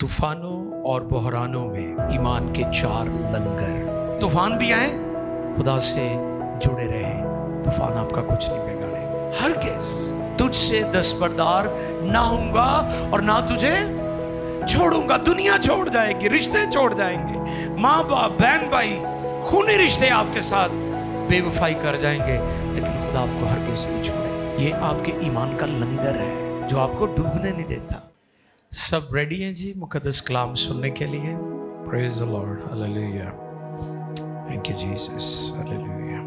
तूफानों और बहरानों में ईमान के 4 लंगर। तूफान भी आए, खुदा से जुड़े रहे, तूफान आपका कुछ नहीं बिगाड़े। हरगिज़ तुझसे दस्तबरदार ना होऊंगा और ना तुझे छोड़ूंगा। दुनिया छोड़ जाएगी, रिश्ते छोड़ जाएंगे, माँ बाप, बहन भाई, खूनी रिश्ते आपके साथ बेवफाई कर जाएंगे, लेकिन खुदा आपको हरगिज़ नहीं छोड़े। ये आपके ईमान का लंगर है जो आपको डूबने नहीं देता। सब रेडी हैं जी मुकद्दस कलाम सुनने के लिए? Praise the Lord, hallelujah, thank you Jesus, hallelujah.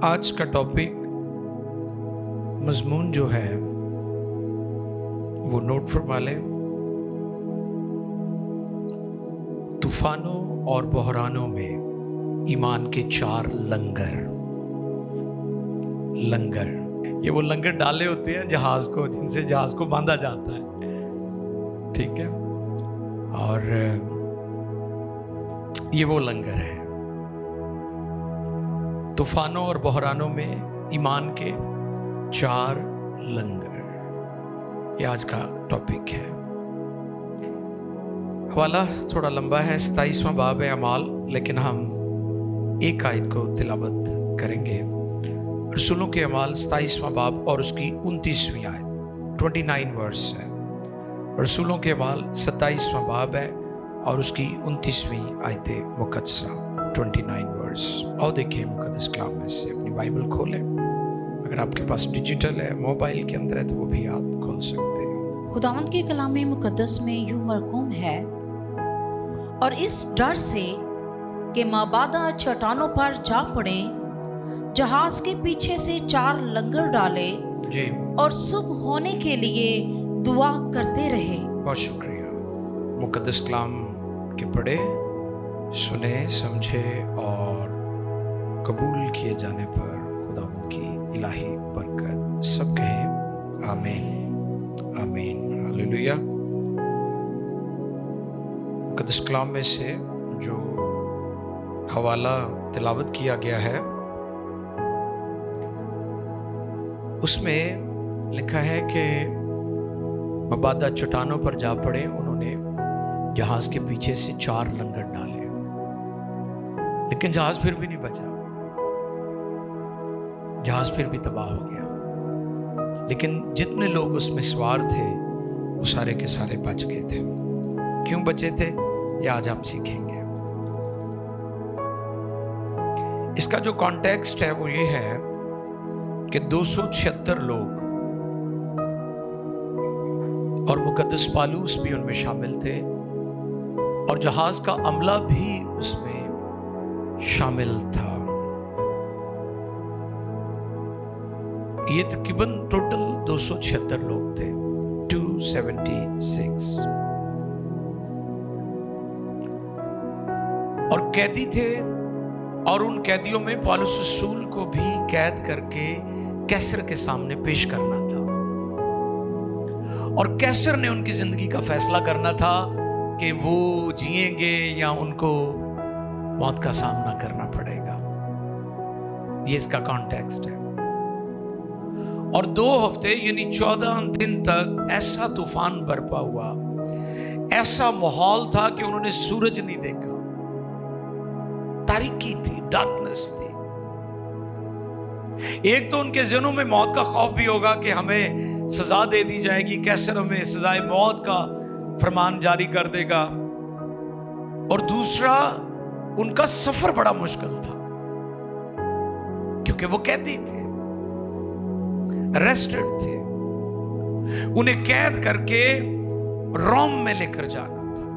आज का टॉपिक, मजमून जो है वो नोट फरमा लें। तूफानों और बहरानों में ईमान के 4 लंगर। लंगर, ये वो लंगर डाले होते हैं जहाज को, जिनसे जहाज को बांधा जाता है, ठीक है। और ये वो लंगर है। तूफानों और बहरानों में ईमान के 4 लंगर, ये आज का टॉपिक है। हवाला थोड़ा लंबा है, 27वां बाब है अमाल, लेकिन हम एक आयत को तिलावत करेंगे। रसूलों के अमाल 27वां बाब और उसकी 29वीं आयत, 29 वर्स है। रसूलों के अमाल 27वां बाब है और उसकी 29वीं आयत मुकद्दसा, 29 वर्स। और देखिए मुकद्दस कलाम में से अपनी बाइबल खोलें। अगर आपके पास डिजिटल है, मोबाइल के अंदर है, तो वो भी आप खोल सकते हैं। खुदावंद के कलाम मुकद्दस में यूं मरकूम है, और इस डर से कि माबादा चट्टानों पर जा पड़े, जहाज के पीछे से 4 लंगर डाले जी, और सुबह होने के लिए दुआ करते रहे। बहुत शुक्रिया। मुकद्दस कलाम के पढ़े, सुने, समझे और कबूल किए जाने पर खुदावंद की इलाही बरकत। सब कहें आमीन, आमीन, हालेलुया। मुकद्दस कलाम में से जो हवाला तिलावत किया गया है, उसमें लिखा है कि मबादा चट्टानों पर जा पड़े, उन्होंने जहाज के पीछे से 4 लंगर डाले, लेकिन जहाज फिर भी नहीं बचा, जहाज फिर भी तबाह हो गया। लेकिन जितने लोग उसमें सवार थे वो सारे के सारे बच गए थे। क्यों बचे थे, ये आज हम सीखेंगे। इसका जो कॉन्टेक्स्ट है वो ये है कि 276 लोग और मुकद्दस पालूस भी उनमें शामिल थे, और जहाज का अमला भी उसमें शामिल था। ये तकरीबन टोटल 276 लोग थे, 276। और कैदी थे, और उन कैदियों में पौलुस रसूल को भी कैद करके कैसर के सामने पेश करना था, और कैसर ने उनकी जिंदगी का फैसला करना था कि वो जिएंगे या उनको मौत का सामना करना पड़ेगा। ये इसका कॉन्टेक्स्ट है। और 2 हफ्ते यानी 14 दिन तक ऐसा तूफान बरपा हुआ, ऐसा माहौल था कि उन्होंने सूरज नहीं देखा, तारीकी थी, डार्कनेस थी। एक तो उनके ज़हनों में मौत का खौफ भी होगा कि हमें सजा दे दी जाएगी, कैसर हमें सजाए मौत का फरमान जारी कर देगा। और दूसरा, उनका सफर बड़ा मुश्किल था, क्योंकि वो कैदी थे, अरेस्टेड थे, उन्हें कैद करके रोम में लेकर जाना था।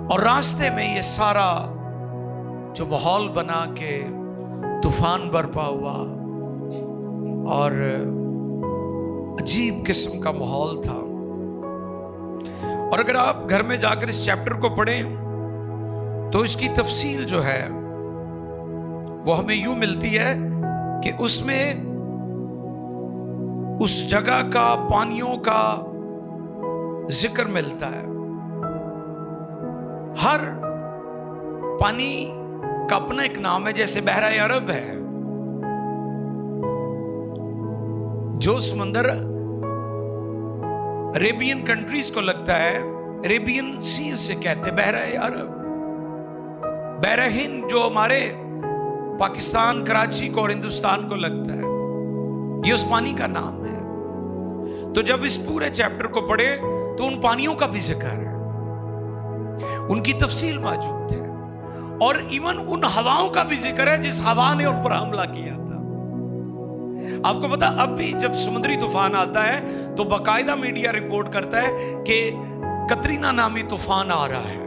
और रास्ते में ये सारा जो माहौल बना के तूफान बरपा हुआ, और अजीब किस्म का माहौल था। और अगर आप घर में जाकर इस चैप्टर को पढ़ें तो इसकी तफसील जो है वो हमें यूं मिलती है कि उसमें उस जगह का पानियों का जिक्र मिलता है। हर पानी का अपना एक नाम है, जैसे बहरा अरब है, जो समंदर अरेबियन कंट्रीज को लगता है, अरेबियन सी उसे कहते, बहरा अरब, बहरा हिंद जो हमारे पाकिस्तान कराची को और हिंदुस्तान को लगता है, ये उस पानी का नाम है। तो जब इस पूरे चैप्टर को पढ़े तो उन पानियों का भी जिक्र है, उनकी तफसील मौजूद है, और इवन उन हवाओं का भी जिक्र है जिस हवा ने उन पर हमला किया था। आपको पता, अब भी जब समुद्री तूफान आता है तो बाकायदा मीडिया रिपोर्ट करता है कि कतरीना नामी तूफान आ रहा है,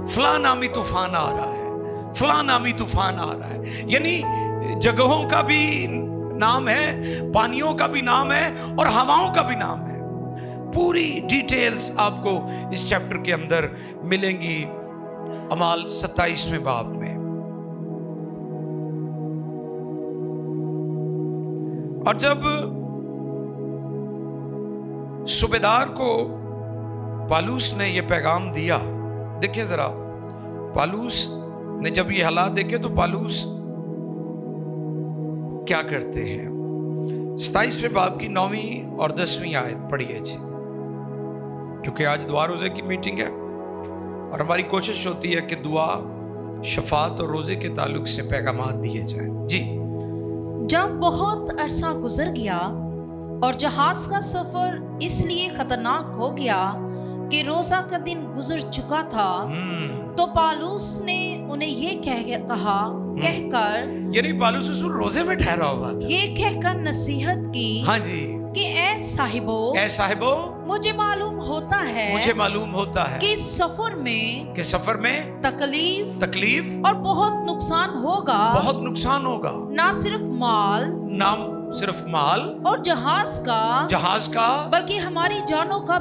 फला नामी तूफान आ रहा है, फला नामी तूफान आ रहा है। यानी जगहों का भी नाम है, पानियों का भी नाम है, और हवाओं का भी नाम है। पूरी डिटेल्स आपको इस चैप्टर के अंदर मिलेंगी अमाल 27वें बाब में। और जब सूबेदार को पालूस ने यह पैगाम दिया, देखिए जरा, पालूस ने जब ये हालात देखे तो पालूस क्या करते हैं। 27वें बाब की 9वीं और 10वीं आयत पढ़िए जी, क्योंकि आज दुआ रोजे की मीटिंग है और हमारी कोशिश होती है कि दुआ, शफात और रोजे के ताल्लुक से पैगामात दिए जाएं जी। जब बहुत अरसा गुजर गया और जहाज का सफर इसलिए खतरनाक हो गया कि रोजा का दिन गुजर चुका था, तो पालूस ने उन्हें ये कहकर, यानी पालूस रसूल रोजे में ठहरा हुआ था, ये कहकर नसीहत की, हाँ जी, कि ऐ साहिबो, मुझे मालूम होता है कि सफर में तकलीफ और बहुत नुकसान होगा, ना सिर्फ माल और जहाज का बल्कि हमारी जानों का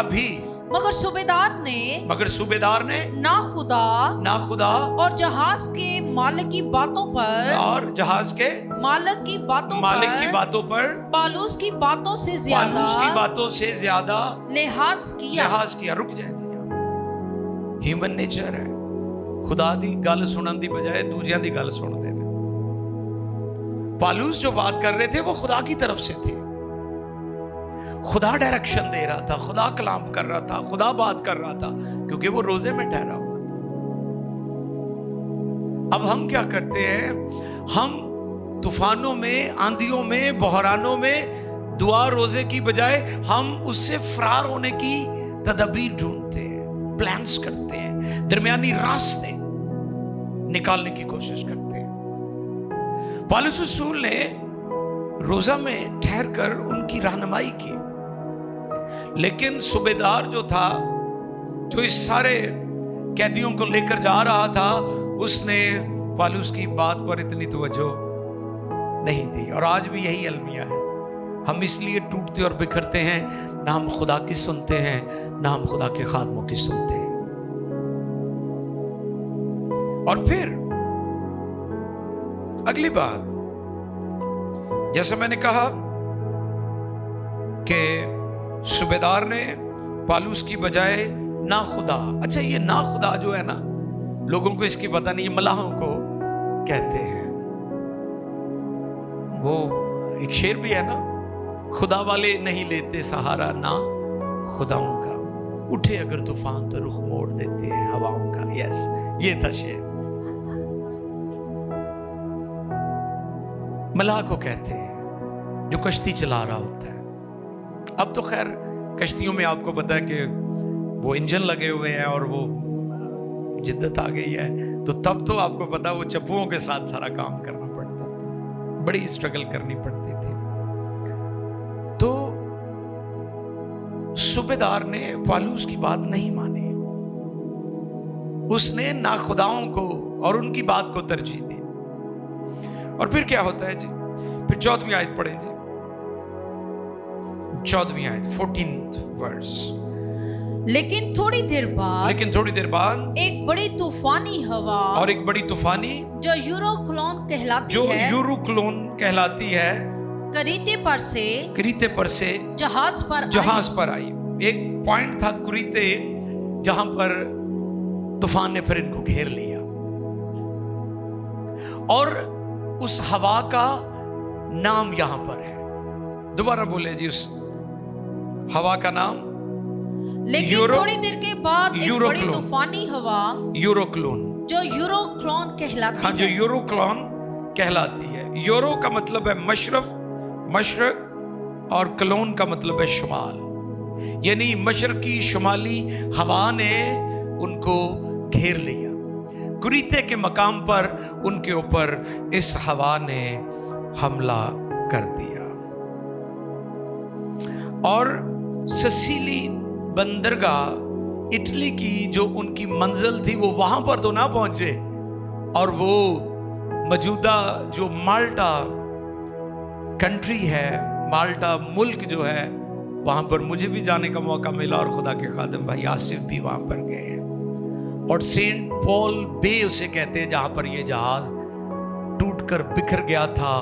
भी। मगर सूबेदार ने ना खुदा और जहाज के मालिक की बातों पर पालूस की बातों से ज्यादा लिहाज किया। रुक जाए, ह्यूमन नेचर है, खुदा दी गल सुनन दी बजाय दूजियां दी गल सुन देना। पालूस जो बात कर रहे थे वो खुदा की तरफ से थे, खुदा डायरेक्शन दे रहा था, खुदा कलाम कर रहा था, खुदा बात कर रहा था, क्योंकि वो रोजे में ठहरा हुआ था। अब हम क्या करते हैं, हम तूफानों में, आंधियों में, बहरानों में दुआ रोजे की बजाय हम उससे फरार होने की तदबीर ढूंढते हैं, प्लान्स करते हैं, दरमियानी रास्ते निकालने की कोशिश करते हैं। पालूस रसूल ने रोजा में ठहर कर उनकी रहनुमाई की, लेकिन सूबेदार जो था, जो इस सारे कैदियों को लेकर जा रहा था, उसने पालूस की बात पर इतनी तवज्जो नहीं दी। और आज भी यही अलमिया है, हम इसलिए टूटते और बिखरते हैं, ना हम खुदा की सुनते हैं, ना हम खुदा के खादमों की सुनते हैं। और फिर अगली बात, जैसे मैंने कहा कि सूबेदार ने पालूस की बजाय ना खुदा, अच्छा ये ना खुदा जो है ना, लोगों को इसकी पता नहीं, मलाहों को कहते हैं। वो एक शेर भी है ना, खुदा वाले नहीं लेते सहारा ना खुदाओं का, उठे अगर तूफान तो रुख मोड़ देते हैं हवाओं का। यस, ये था शेर। मलाह को कहते हैं जो कश्ती चला रहा होता है। अब तो खैर कश्तियों में आपको पता है कि वो इंजन लगे हुए हैं और वो जिद्दत आ गई है, तो तब तो आपको पता वो चप्पुओं के साथ सारा काम करना पड़ता था, बड़ी स्ट्रगल करनी पड़ती थी। तो सूबेदार ने पालूस की बात नहीं मानी, उसने ना खुदाओं को और उनकी बात को तरजीह दी। और फिर क्या होता है जी, फिर 14वीं आयत पढ़ें जी, 14वीं आयत 14th वर्स। लेकिन थोड़ी देर बाद एक बड़ी तूफानी हवा, और एक बड़ी तूफानी जो यूरोक्लोन कहलाती है, करीते पर से जहाज पर आई। एक पॉइंट था कुरीते, जहां पर तूफान ने फिर इनको घेर लिया, और उस हवा का नाम यहां पर है दोबारा बोले जी उस हवा का नाम लेकिन थोड़ी देर के बाद एक बड़ी यूरोक्लोन। तूफानी हवा यूरोक्लोन, जो यूरोक्लोन कहलाती हाँ, जो है, यूरोक्लोन कहलाती है। यूरो का मतलब है मशरफ, मशरक, और क्लोन का मतलब है शुमाल, यानी मशरकी शुमाली हवा ने उनको घेर लिया। कुरीते के मकाम पर उनके ऊपर इस हवा ने हमला कर दिया और सिसिली बंदरगाह इटली की जो उनकी मंजिल थी वो वहां पर तो ना पहुंचे, और वो मौजूदा जो माल्टा कंट्री है, माल्टा मुल्क जो है, वहां पर मुझे भी जाने का मौका मिला और खुदा के खादिम भाई आसिफ भी वहां पर गए हैं। और सेंट पॉल बे उसे कहते हैं जहां पर ये जहाज टूटकर बिखर गया था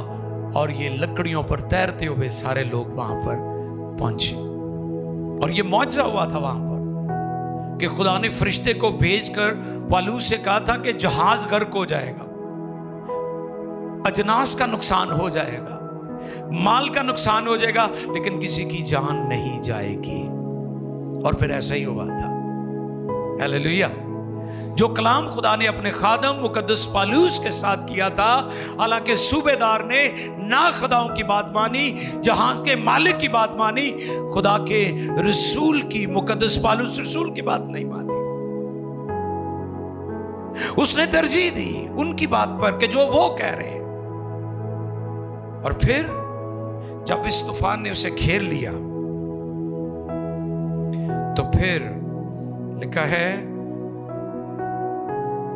और ये लकड़ियों पर तैरते हुए सारे लोग वहां पर पहुंचे। और ये मौजज़ा हुआ था वहां पर कि खुदा ने फरिश्ते को भेजकर पौलुस से कहा था कि जहाज गर्क हो जाएगा, अजनास का नुकसान हो जाएगा, माल का नुकसान हो जाएगा, लेकिन किसी की जान नहीं जाएगी। और फिर ऐसा ही हुआ था। हालेलुया। जो कलाम खुदा ने अपने खादम मुकद्दस पौलुस के साथ किया था, हालांकि सूबेदार ने ना खुदाओं की बात मानी, जहाज के मालिक की बात मानी, खुदा के रसूल की, मुकद्दस पौलुस रसूल की बात नहीं मानी। उसने तरजीह दी उनकी बात पर कि जो वो कह रहे हैं। और फिर जब इस तूफान ने उसे घेर लिया तो फिर लिखा है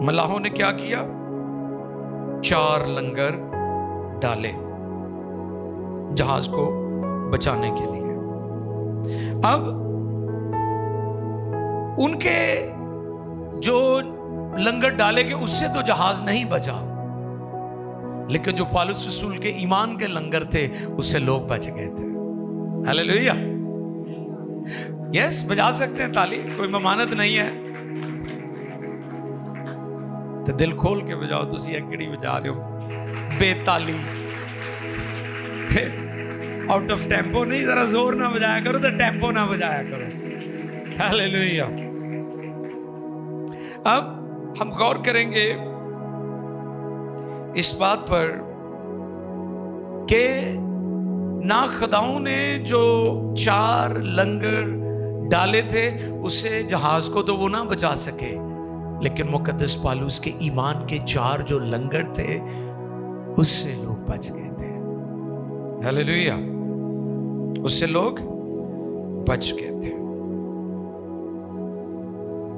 मलाहों ने क्या किया, 4 लंगर डाले जहाज को बचाने के लिए। अब उनके जो लंगर डाले गए उससे तो जहाज नहीं बचा, लेकिन जो पौलुस रसूल के ईमान के लंगर थे उससे लोग बच गए थे। हालेलुया। यस, बजा सकते हैं ताली, कोई ममानत नहीं है तो दिल खोल के बजाओ। तुसी एकड़ी बजा रहे हो बेताली, आउट ऑफ टेम्पो नहीं, जरा जोर ना बजाया करो तो टेम्पो ना बजाया करो। हालेलुया। अब हम गौर करेंगे इस बात पर कि ना खुदाओं ने जो 4 लंगर डाले थे उससे जहाज को तो वो ना बचा सके, लेकिन मुकद्दस पौलुस के ईमान के 4 जो लंगर थे उससे लोग बच गए थे। हालेलुया। उससे लोग बच गए थे।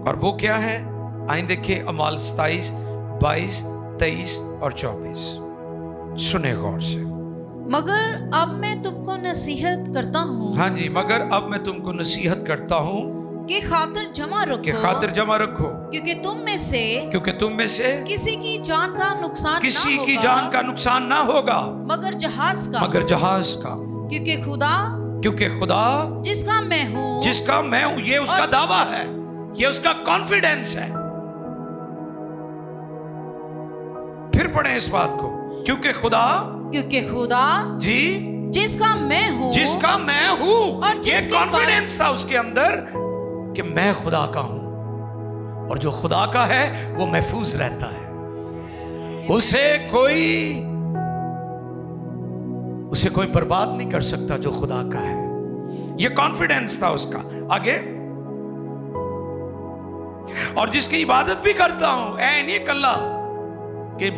और वो क्या है, आइए देखिए अमाल 27, 22, 23 और 24। सुने गौर से। मगर अब मैं तुमको नसीहत करता हूँ, हाँ जी, मगर अब मैं तुमको नसीहत करता हूँ कि खातिर जमा रखो, कि खातिर जमा रखो, क्योंकि तुम में से किसी की जान का नुकसान किसी ना की होगा, जान का नुकसान ना होगा, मगर जहाज का, क्योंकि खुदा जिसका मैं हूँ, ये उसका दावा है, ये उसका कॉन्फिडेंस है। फिर पढ़े इस बात को, क्योंकि खुदा जी जिसका मैं हूँ और ये कॉन्फिडेंस था उसके अंदर कि मैं खुदा का हूं, और जो खुदा का है वो महफूज रहता है, उसे कोई बर्बाद नहीं कर सकता जो खुदा का है। ये कॉन्फिडेंस था उसका। आगे, और जिसकी इबादत भी करता हूं, ऐ नहीं कल्ला कि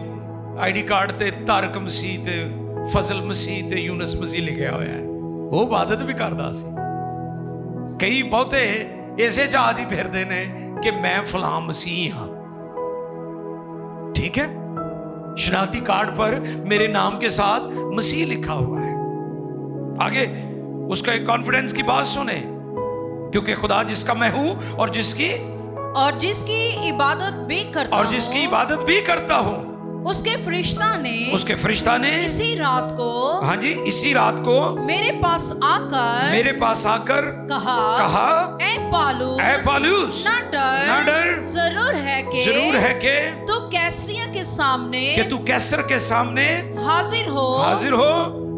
आईडी कार्ड ते तारक मसीह ते फजल मसीह ते यूनस मसीह लिखा हुआ है, वो इबादत भी करता सी। कई बहुते ऐसे जहाज ही फिरते ने कि मैं फलां मसीह हां, ठीक है, शनाख्ती कार्ड पर मेरे नाम के साथ मसीह लिखा हुआ है। आगे उसका एक कॉन्फिडेंस की बात सुने, क्योंकि खुदा जिसका मैं हूं और जिसकी इबादत भी करता हूं, उसके फरिश्ता ने इसी रात को, हाँ जी, इसी रात को मेरे पास आकर कहा ऐ पौलुस ना डर, जरूर है कि तू कैसर के सामने हाजिर हो,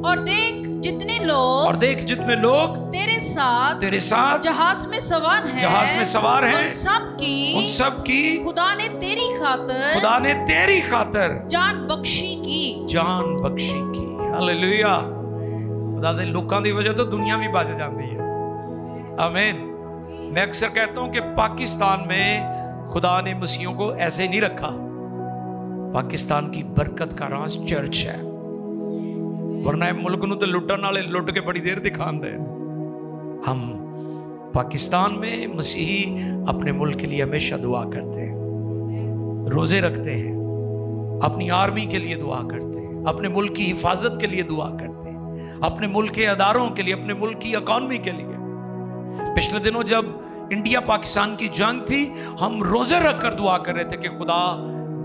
और देख जितने लोग और देख जितने लोग तेरे साथ जहाज में सवार हैं उन सब की खुदा ने तेरी खातर जान बख्शी की हालेलुया। खुदा दे लोकां दी वजह तो दुनिया भी बच जाती है। आमीन। मैं अक्सर कहता हूं कि पाकिस्तान में खुदा ने मसीहों को ऐसे नहीं रखा। पाकिस्तान की बरकत का राज चर्च है, वरना मुल्क नूं तो लुटन वाले लुट के बड़ी देर दिखाते हैं। हम पाकिस्तान में मसीही अपने मुल्क के लिए हमेशा दुआ करते हैं, रोजे रखते हैं, अपनी आर्मी के लिए दुआ करते हैं, अपने मुल्क की हिफाजत के लिए दुआ करते हैं, अपने मुल्क के अदारों के लिए, अपने मुल्क की इकॉनमी के लिए। पिछले दिनों जब इंडिया पाकिस्तान की जंग थी, हम रोजे रखकर दुआ कर रहे थे कि खुदा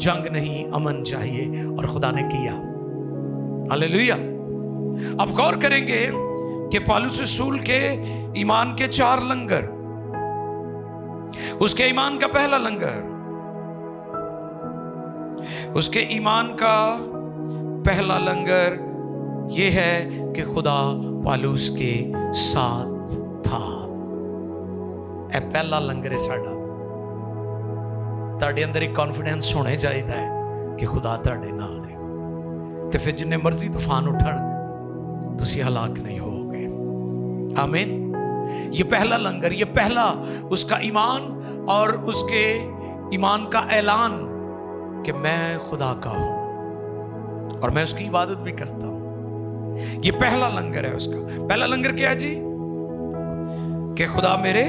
जंग नहीं अमन चाहिए, और खुदा ने किया। हालेलुया। अब गौर करेंगे कि पौलुस रसूल के ईमान के 4 लंगर। उसके ईमान का पहला लंगर, उसके ईमान का पहला लंगर यह है कि खुदा पौलुस के साथ था। यह पहला लंगर है साडा। तुहाडे अंदर एक कॉन्फिडेंस होने चाहिए कि खुदा तुहाडे नाल है, तो फिर जिन्ने मर्जी तूफान उठन तुसी हलाक नहीं होगे। आमीन। ये पहला लंगर, ये पहला उसका ईमान और उसके ईमान का ऐलान कि मैं खुदा का हूं और मैं उसकी इबादत भी करता हूं। ये पहला लंगर है उसका। पहला लंगर क्या है जी? कि खुदा मेरे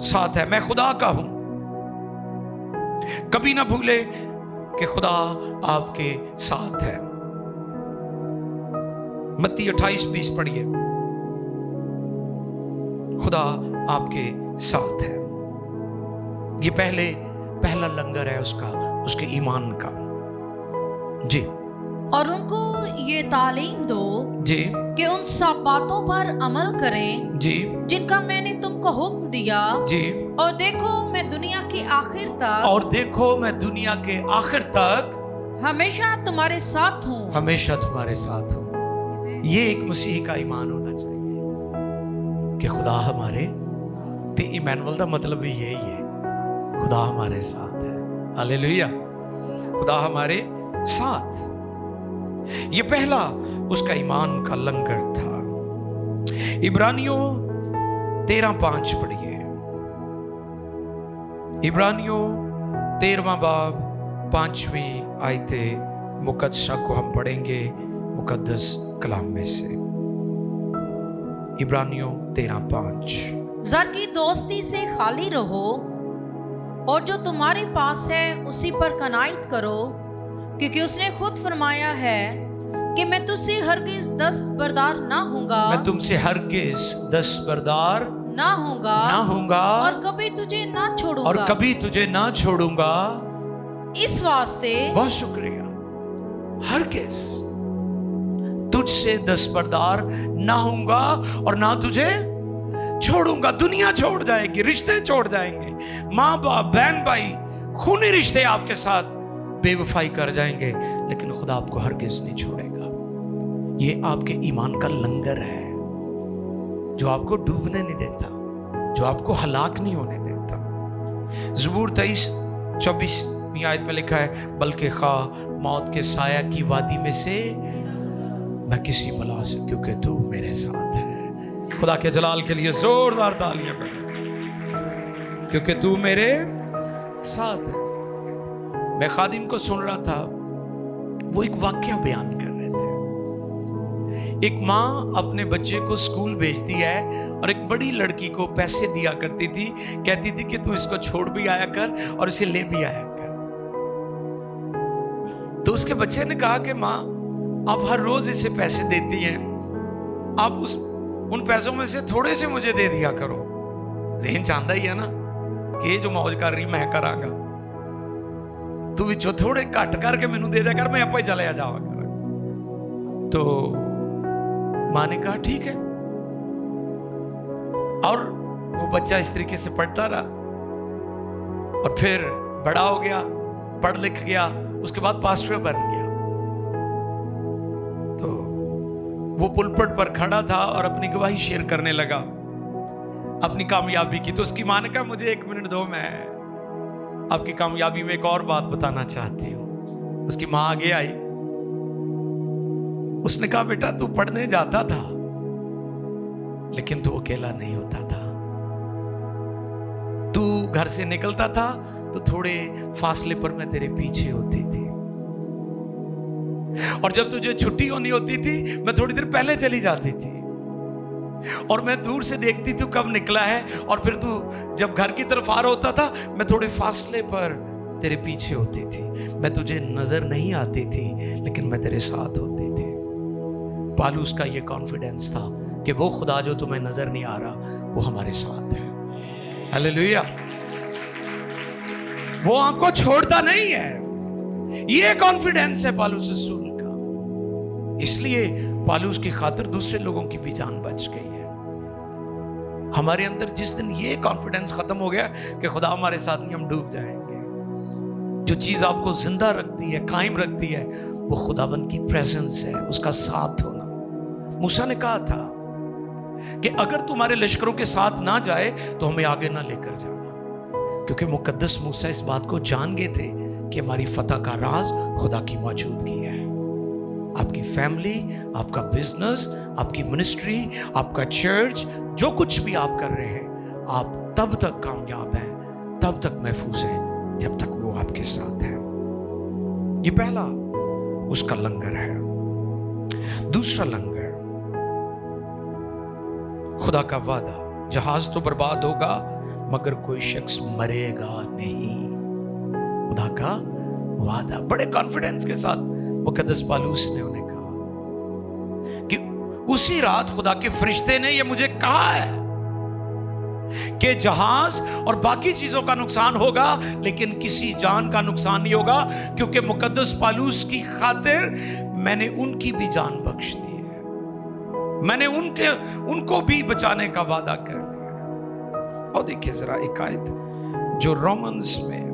साथ है, मैं खुदा का हूं। कभी ना भूले कि खुदा आपके साथ है। मत्ती 28:20 पढ़िए। खुदा आपके साथ है। ये पहला लंगर है उसका, उसके ईमान का। जी। और उनको ये तालीम दो जी कि उन सब बातों पर अमल करें जी जिनका मैंने तुमको हुक्म दिया। जी। और देखो मैं दुनिया के आखिर तक हमेशा तुम्हारे साथ हूं। ये एक मसीह का ईमान होना चाहिए कि खुदा हमारे, ते इमैनुअल का मतलब भी यही है, खुदा हमारे साथ है। हालेलुया। खुदा हमारे साथ। ये पहला उसका ईमान का लंगर था। इब्रानियों 13:5 पढ़िए। इब्रानियों 13वां बाब 5वीं आयते मुकद्दसा को हम पढ़ेंगे मुकद्दस कलाम में से। इब्रानियों 13:5। ज़र की दोस्ती से खाली रहो और जो तुम्हारे पास है उसी पर कनाइत करो, क्योंकि उसने खुद फरमाया है कि मैं तुझसे हरगिज दस्तबरदार ना होऊंगा। मैं तुमसे हरगिज दस्तबरदार ना होऊंगा और कभी तुझे ना छोड़ूंगा। इस वास्ते बहुत शुक्रिया। हरगिज तुझसे दस्तबरदार ना होऊंगा और ना तुझे छोड़ूंगा। दुनिया छोड़ जाएगी, रिश्ते छोड़ जाएंगे, माँ बाप, बहन भाई, खूनी रिश्ते आपके साथ बेवफाई कर जाएंगे, लेकिन खुदा आपको हरगिज नहीं छोड़ेगा। ये आपके ईमान का लंगर है जो आपको डूबने नहीं देता, जो आपको हलाक नहीं होने देता। ज़बूर 23:24 आयत में लिखा है, बल्कि खा मौत के साया की वादी में से मैं किसी बला से, क्योंकि तू मेरे साथ है। खुदा के जलाल के लिए जोरदार तालियां बजाएं, क्योंकि तू मेरे साथ है। मैं खादिम को सुन रहा था, वो एक वाक्य बयान कर रहे थे। एक माँ अपने बच्चे को स्कूल भेजती है और एक बड़ी लड़की को पैसे दिया करती थी, कहती थी कि तू इसको छोड़ भी आया कर और इसे ले भी आया कर। तो उसके बच्चे ने कहा कि माँ आप हर रोज इसे पैसे देती हैं, आप उन पैसों में से थोड़े से मुझे दे दिया करो। ज़हन चाहता ही है ना कि जो मौज कर रही मैं करांगा, तू विचों थोड़े घट करके मैनू दे दिया कर, मैं आप ही चले जावा कर। तो माँ ने कहा ठीक है, और वो बच्चा इस तरीके से पढ़ता रहा और फिर बड़ा हो गया, पढ़ लिख गया, उसके बाद पास्टर बन गया। तो वो पुलपट पर खड़ा था और अपनी गवाही शेयर करने लगा अपनी कामयाबी की। तो उसकी मां ने कहा, मुझे 1 मिनट दो, मैं आपकी कामयाबी में एक और बात बताना चाहती हूं। उसकी मां आगे आई, उसने कहा, बेटा तू पढ़ने जाता था लेकिन तू अकेला नहीं होता था। तू घर से निकलता था तो थोड़े फासले पर मैं तेरे पीछे होती थी, और जब तुझे छुट्टी होनी होती थी मैं थोड़ी देर पहले चली जाती थी, और मैं दूर से देखती तू कब निकला है, और फिर तू जब घर की तरफ आ रहा होता था मैं थोड़े फासले पर तेरे पीछे होती थी। मैं तुझे नजर नहीं आती थी लेकिन मैं तेरे साथ होती थी। पालूस का ये कॉन्फिडेंस था कि वो खुदा जो तुम्हें नजर नहीं आ रहा वो हमारे साथ है। हालेलुया। वो आपको छोड़ता नहीं है, ये कॉन्फिडेंस है पालूस रसूल का। इसलिए पालूस की खातिर दूसरे लोगों की भी जान बच गई है। हमारे अंदर जिस दिन ये कॉन्फिडेंस खत्म हो गया कि खुदा हमारे साथ नहीं, हम डूब जाएंगे। जो चीज आपको जिंदा रखती है, कायम रखती है, वो खुदावन की प्रेजेंस है, उसका साथ होना। मूसा ने कहा था कि अगर तुम्हारे लश्करों के साथ ना जाए तो हमें आगे ना लेकर जाना, क्योंकि मुकद्दस मूसा इस बात को जान गए थे कि हमारी फतह का राज खुदा की मौजूदगी है। आपकी फैमिली, आपका बिजनेस, आपकी मिनिस्ट्री, आपका चर्च, जो कुछ भी आप कर रहे हैं, आप तब तक कामयाब हैं, तब तक महफूज हैं जब तक वो आपके साथ है। ये पहला उसका लंगर है। दूसरा लंगर खुदा का वादा। जहाज तो बर्बाद होगा मगर कोई शख्स मरेगा नहीं। खुदा का वादा। बड़े कॉन्फिडेंस के साथ मुकद्दस पालूस ने उन्हें कहा कि उसी रात खुदा के फरिश्ते ने ये मुझे कहा है कि जहाज और बाकी चीजों का नुकसान होगा लेकिन किसी जान का नुकसान नहीं होगा, क्योंकि मुकद्दस पालूस की खातिर मैंने उनकी भी जान बख्श दी है। मैंने उनको भी बचाने का वादा कर लिया। और देखिए जरा एक आयत जो रोमन्स में,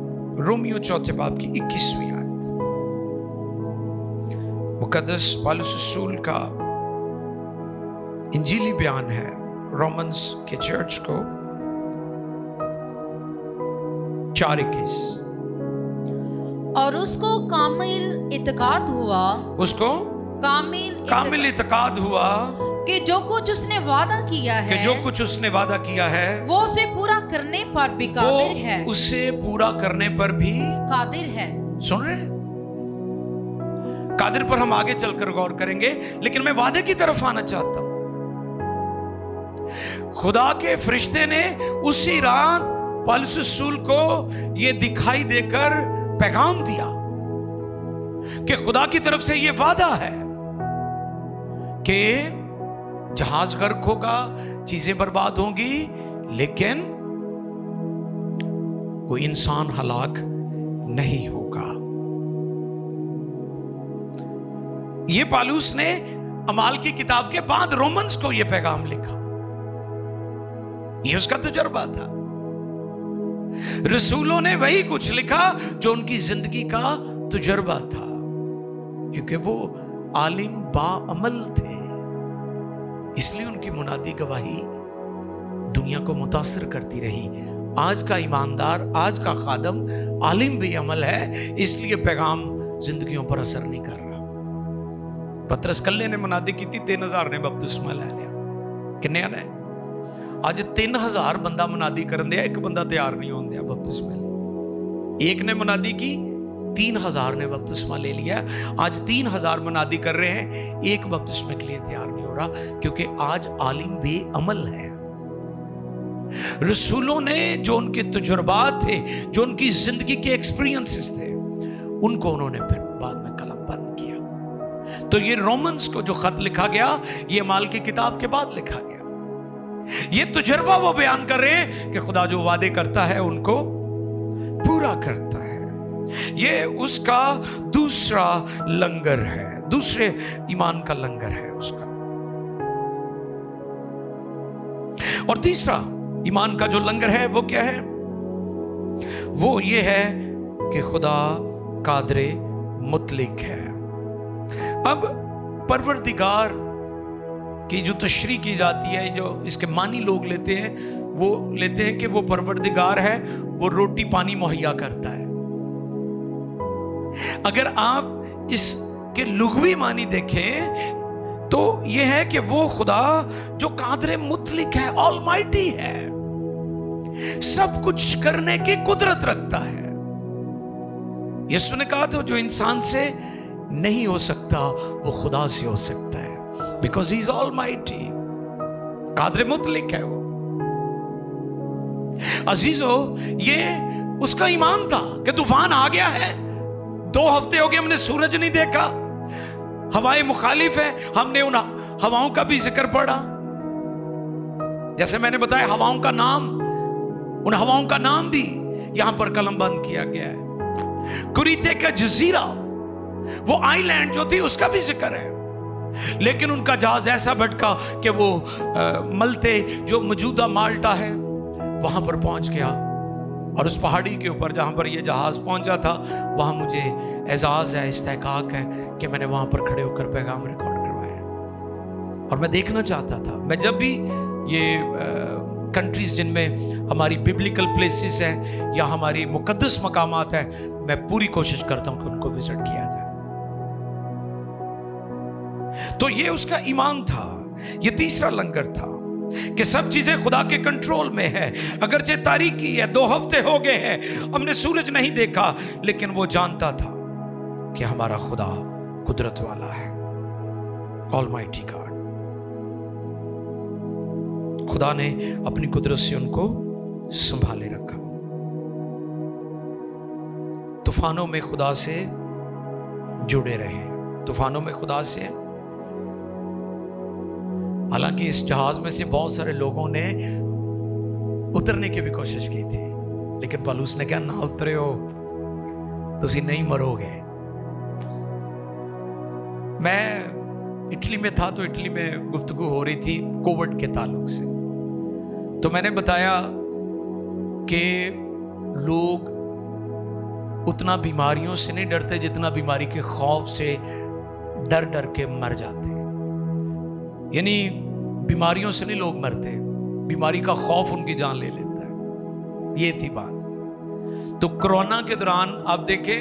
रोमियो 4 बाब की 21वीं आयत, मुकद्दस पालूस रसूल का इंजीली बयान है रोमन्स के चर्च को। 4:21। और उसको कामिल इत्काद हुआ, उसको कामिल इत्काद हुआ कि जो कुछ उसने वादा किया है, कि जो कुछ उसने वादा किया है वो उसे पूरा करने पर भी कादिर है। उसे पूरा करने पर भी कादिर है। सुन रहे हैं? कादिर पर हम आगे चलकर गौर करेंगे, लेकिन मैं वादे की तरफ आना चाहता हूं। खुदा के फरिश्ते ने उसी रात पालूस रसूल को यह दिखाई देकर पैगाम दिया कि खुदा की तरफ से यह वादा है कि जहाज गर्क होगा, चीजें बर्बाद होंगी, लेकिन कोई इंसान हलाक नहीं होगा। यह पालूस ने अमाल की किताब के बाद रोमन्स को यह पैगाम लिखा। यह उसका तजुर्बा था। रसूलों ने वही कुछ लिखा जो उनकी जिंदगी का तजुर्बा था, क्योंकि वो आलिम बाअमल थे। इसलिए उनकी मुनादी गवाही दुनिया को मुतासिर करती रही। आज का ईमानदार, आज का खादम आलिम बेअमल है, इसलिए पैगाम जिंदगियों पर असर नहीं कर रहा। पतरस कल्ले ने मुनादी की थी, 3000 ने बपतिस्मा ले लिया। किन्ने ने आज 3000 बंदा मुनादी करन दिया, एक बंदा तैयार नहीं होने दिया बपतिस्मा ले। एक ने मुनादी की, 3000 ने बपतिस्मा ले लिया। आज 3000 मुनादी कर रहे हैं, एक बपतिस्मे के लिए तैयार नहीं हो रहा, क्योंकि आज आलिम बेअमल है। रसूलों ने जो उनके तजुर्बात थे, जो उनकी जिंदगी के एक्सपीरियंसेस थे, उनको उन्होंने फिर बाद में कलम बंद किया। तो ये रोमन्स को जो खत लिखा गया, ये अमाल की किताब के बाद लिखा गया। ये तजुर्बा वो बयान कर रहे हैं कि खुदा जो वादे करता है उनको पूरा करता है। ये उसका दूसरा लंगर है, दूसरे ईमान का लंगर है उसका। और तीसरा ईमान का जो लंगर है वो क्या है? वो ये है कि खुदा कादरे मुतलिक है। अब परवरदिगार कि जो तशरीह की जाती है, जो इसके मानी लोग लेते हैं, वो लेते हैं कि वो परवरदिगार है, वो रोटी पानी मुहैया करता है। अगर आप इसके लुग़वी मानी देखें तो ये है कि वो खुदा जो कादिर मुतलिक है, ऑलमाइटी है, सब कुछ करने की कुदरत रखता है। यीशु ने कहा था जो इंसान से नहीं हो सकता वो खुदा से हो सकता है, बिकॉज ही इज ऑलमाइटी, कादिर मुतलिक है वो। अजीजो, ये उसका ईमान था कि तूफान आ गया है, 2 हफ्ते हो गए हमने सूरज नहीं देखा, हवाएं मुखालिफ है, हमने उन हवाओं का भी जिक्र पढ़ा। जैसे मैंने बताया, हवाओं का नाम, उन हवाओं का नाम भी यहां पर कलमबंद किया गया है। कुरीते का जजीरा, वो आइलैंड जो थी, उसका भी जिक्र है, लेकिन उनका जहाज ऐसा भटका कि वो मल्ते, जो मौजूदा माल्टा है, वहां पर पहुंच गया। और उस पहाड़ी के ऊपर जहां पर ये जहाज पहुंचा था, वहां मुझे एजाज है, इस्तेकाक है कि मैंने वहां पर खड़े होकर पैगाम रिकॉर्ड करवाया। और मैं देखना चाहता था, मैं जब भी ये कंट्रीज जिनमें हमारी बिब्लिकल प्लेसेस हैं या हमारी मुकद्दस मकामात है, मैं पूरी कोशिश करता हूं कि उनको विजिट किया जाए। तो ये उसका ईमान था। ये तीसरा लंगर था कि सब चीजें खुदा के कंट्रोल में है। अगरचे तारीकी है, 2 हफ्ते हो गए हैं, हमने सूरज नहीं देखा, लेकिन वो जानता था कि हमारा खुदा कुदरत वाला है, ऑलमाइटी गॉड। खुदा ने अपनी कुदरत से उनको संभाले रखा। तूफानों में खुदा से जुड़े रहे, तूफानों में खुदा से। हालांकि इस जहाज में से बहुत सारे लोगों ने उतरने की भी कोशिश की थी, लेकिन पौलुस ने कहा, ना उतरे हो तुसी नहीं मरोगे। मैं इटली में था, तो इटली में गुफ्तगू हो रही थी कोविड के ताल्लुक से। तो मैंने बताया कि लोग उतना बीमारियों से नहीं डरते जितना बीमारी के खौफ से डर डर के मर जाते हैं। यानी बीमारियों से नहीं लोग मरते, बीमारी का खौफ उनकी जान ले लेता है। ये थी बात। तो कोरोना के दौरान आप देखें,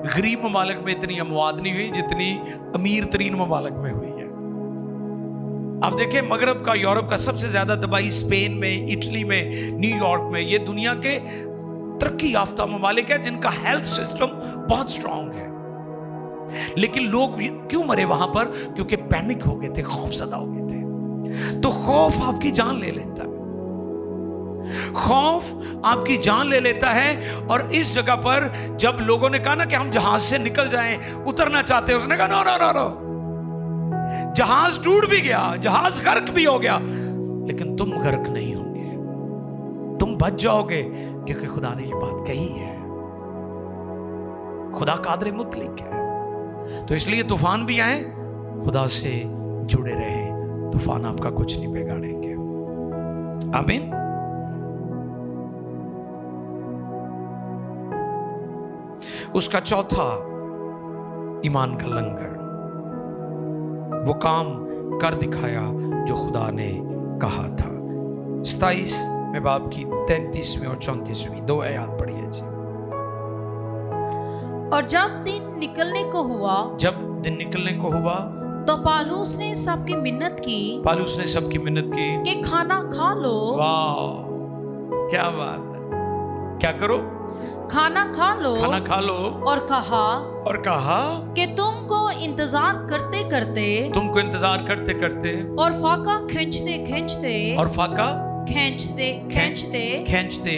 गरीब ममालिक में इतनी अमवात नहीं हुई जितनी अमीर तरीन ममालिक में हुई है। आप देखें, मगरब का, यूरोप का सबसे ज्यादा तबाही स्पेन में, इटली में, न्यूयॉर्क में। ये दुनिया के तरक्की याफ्ता ममालिक है जिनका हेल्थ सिस्टम बहुत स्ट्रांग है, लेकिन लोग क्यों मरे वहां पर? क्योंकि पैनिक हो गए थे, खौफजदा हो गए थे। तो खौफ आपकी जान ले लेता है, खौफ आपकी जान ले लेता है। और इस जगह पर जब लोगों ने कहा ना कि हम जहाज से निकल जाएं, उतरना चाहते हैं, उसने कहा नो नो नो नो, जहाज टूट भी गया, जहाज गर्क भी हो गया, लेकिन तुम गर्क नहीं होंगे, तुम बच जाओगे, क्योंकि खुदा ने ये बात कही है। खुदा कादिर मुतलिक है। तो इसलिए तूफान भी आए, खुदा से जुड़े रहे, तूफान आपका कुछ नहीं बिगाड़ेंगे। आमीन। उसका चौथा ईमान का लंगर, वो काम कर दिखाया जो खुदा ने कहा था। 27 में बाब की 33वीं और 34वीं 2 आयत पढ़िए जी। और जब दिन निकलने को हुआ, जब दिन निकलने को हुआ, तो पौलुस ने सबकी मिन्नत की, पौलुस ने सबकी मिन्नत की कि खाना खा लो। वाह, क्या बात है। क्या करो? खाना खा लो, खाना खा लो। और कहा कि तुमको इंतजार करते करते, तुमको इंतजार करते करते, और फाका खींचते खींचते, और फाका खींचते खींचते खींचते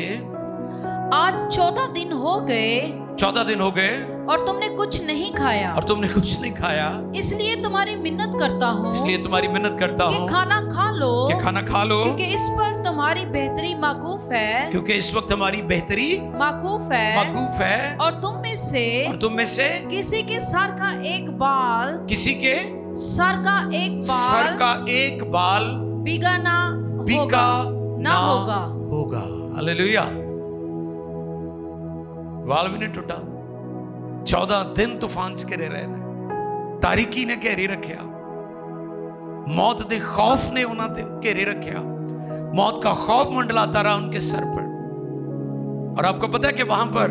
आज 14 दिन हो गए, 14 दिन हो गए, और तुमने कुछ नहीं खाया, और तुमने कुछ नहीं खाया। इसलिए तुम्हारी मिन्नत करता हूँ, इसलिए तुम्हारी मिन्नत करता हूँ कि खाना खा लो, कि खाना खा लो, क्योंकि इस पर तुम्हारी बेहतरी माकूफ है, क्योंकि इस वक्त हमारी बेहतरी माकूफ है, और तुम में से किसी के सर का एक बाल, किसी के सर का एक बाल भीगा ना होगा। हालेलुया। बाल भी नहीं टूटा। 14 दिन तूफान च घिरे रहे, तारीकी ने घेरी रखिया। मौत दे खौफ ने उन्होंने घेरे रखा, मौत का खौफ मंडलाता रहा उनके सर पर। और आपको पता है कि वहां पर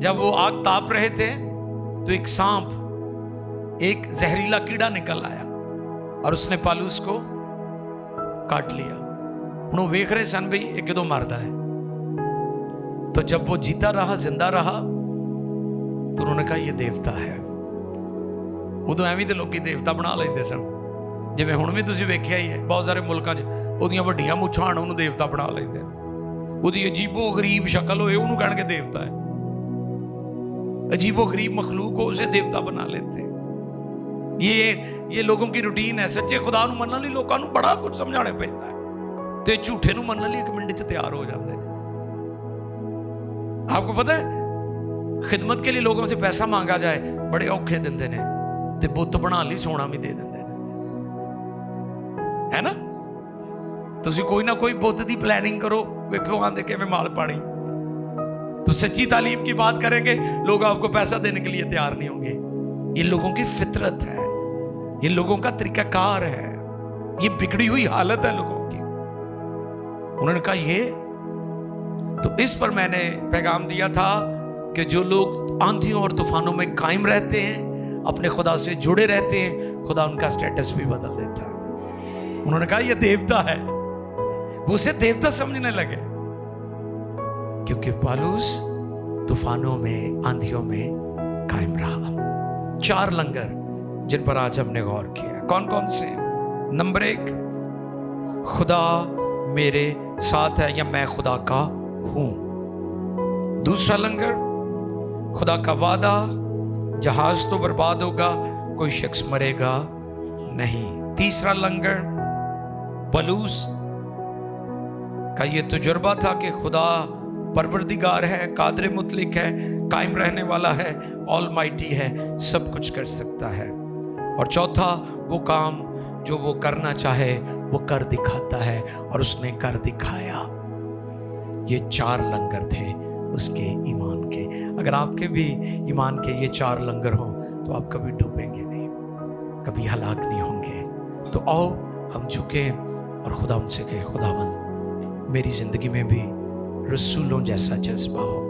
जब वो आग ताप रहे थे तो एक सांप, एक जहरीला कीड़ा निकल आया और उसने पालूस को काट लिया। उन्होंने वेख रहे सन भाई ये किदों मारदा है। तो जब वो जीता रहा, जिंदा रहा, तो उन्होंने कहा ये देवता है। उदों एवं तो लोग देवता बना लेंदे सन, जिवें हुण भी तुसीं वेख्या ही है बहुत सारे मुल्कां 'च उहदियां वड्डियां मुछां होण उहनूं देवता बना लेंदे ने, उहदी अजीबो गरीब शक्ल होए उहनूं कहणगे देवता है, अजीबो गरीब मखलूक हो उसे देवता बना लेते। ये लोगों की रूटीन है। सच्चे खुदा नूं मनण लई लोकां नूं बड़ा कुछ समझाने पैंदा है ते झूठे नूं मनण लई 1 मिनट 'च तैयार हो जाते हैं। आपको पता है खिदमत के लिए लोगों से पैसा मांगा जाए बड़े औखे दिंदे ने, ते बुत बना ली सोना भी दे देंदे ने, है ना। तुसीं कोई ना कोई बुत दी प्लानिंग करो, वेखो आंदे किवें माल पानी। तो सच्ची तालीम की बात करेंगे लोग आपको पैसा देने के लिए तैयार नहीं होंगे। ये लोगों की फितरत है, ये लोगों का तरीकाकार है, ये बिगड़ी हुई हालत है लोगों की। उन्होंने कहा ये तो इस पर मैंने पैगाम दिया था कि जो लोग आंधियों और तूफानों में कायम रहते हैं, अपने खुदा से जुड़े रहते हैं, खुदा उनका स्टेटस भी बदल देता है। उन्होंने कहा ये देवता है, वो उसे देवता समझने लगे क्योंकि पालूस तूफानों में, आंधियों में कायम रहा। 4 लंगर जिन पर आज हमने गौर किया, कौन कौन से? नंबर 1, खुदा मेरे साथ है या मैं खुदा का हूं। दूसरा लंगर, खुदा का वादा, जहाज तो बर्बाद होगा, कोई शख्स मरेगा नहीं। तीसरा लंगर, पलूस का ये तजुर्बा था कि खुदा परवरदिगार है, कादिर मुतलिक है, कायम रहने वाला है, ऑलमाइटी है, सब कुछ कर सकता है। और चौथा, वो काम जो वो करना चाहे वो कर दिखाता है, और उसने कर दिखाया। ये 4 लंगर थे उसके ईमान के। अगर आपके भी ईमान के ये 4 लंगर हों तो आप कभी डूबेंगे नहीं, कभी हलाक नहीं होंगे। तो आओ हम झुकें और खुदा उनसे कहे, खुदावंद मेरी जिंदगी में भी रसूलों जैसा जज्बा हो,